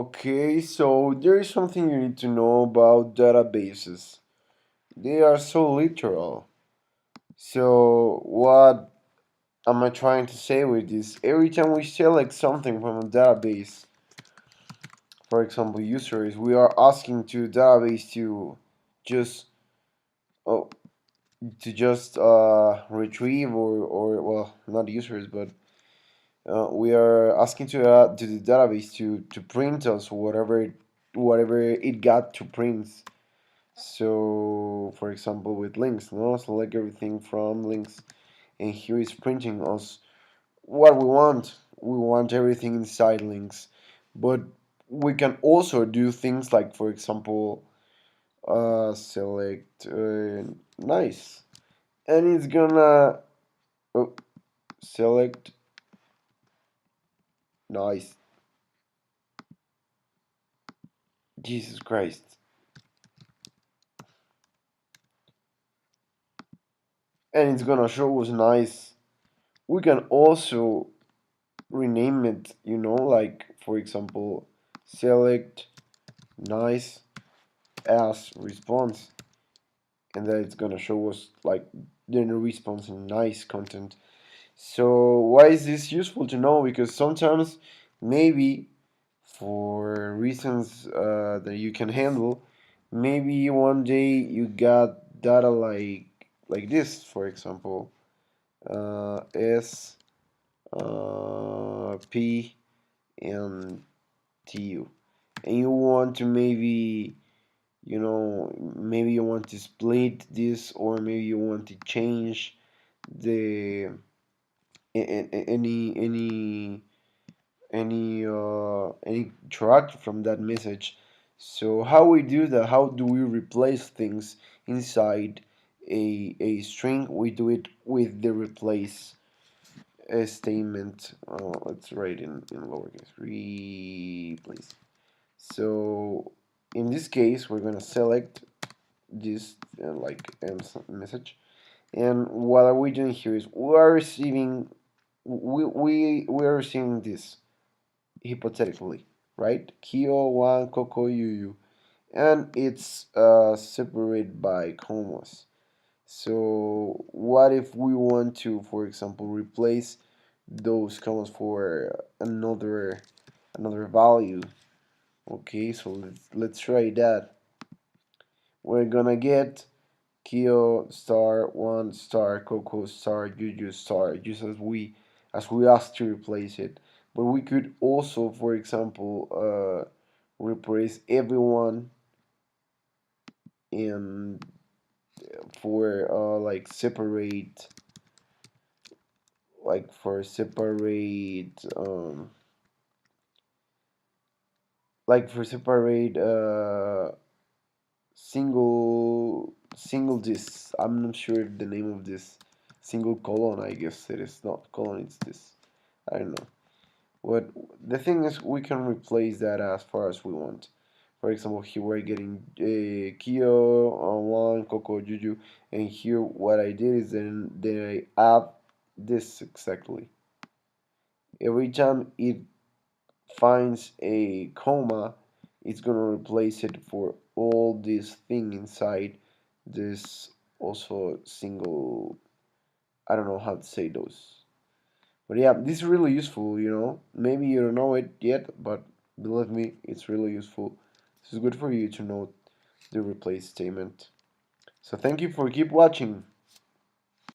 Okay, so there is something you need to know about databases. They are so literal. So, what am I trying to say with this? Every time we select something from a database, for example, users, we are asking to database just oh, to just retrieve or well, not users, but we are asking to the database to print us whatever it got to print. So, for example, with links, no, select everything from links, and here is printing us what we want. We want everything inside links, but we can also do things like, for example, select nice, and it's gonna oh, select nice. Jesus Christ, and it's gonna show us nice. We can also rename it, like for example, select nice as response, and then it's gonna show us like the response in nice content. So why is this useful to know? Because sometimes maybe for reasons that you can handle, maybe one day you got data like this, for example, S P and TU, and you want to maybe you want to split this, or maybe you want to change the any track from that message. So how we do that? How do we replace things inside a string? We do it with the replace statement. Let's write in lowercase replace. So in this case, we're gonna select this like message, and what are we doing here is we are receiving this hypothetically, right? Kyo, one, Coco, Yu, and it's separated by commas. So what if we want to, for example, replace those commas for another value? Okay, so let's try that. We're gonna get Kyo star one star Coco star Juju star just as we asked to replace it. But we could also, for example, replace everyone and for separate single this. I'm not sure the name of this single colon. I guess it is not colon. It's this. I don't know. What the thing is, we can replace that as far as we want. For example, here we're getting Kyo, one, Coco, Juju, and here what I did is then I add this exactly. Every time it finds a comma, it's gonna replace it for all this thing inside this also single. I don't know how to say those. But yeah, this is really useful. Maybe you don't know it yet, but believe me, it's really useful. This is good for you to know the replace statement. So thank you for keep watching.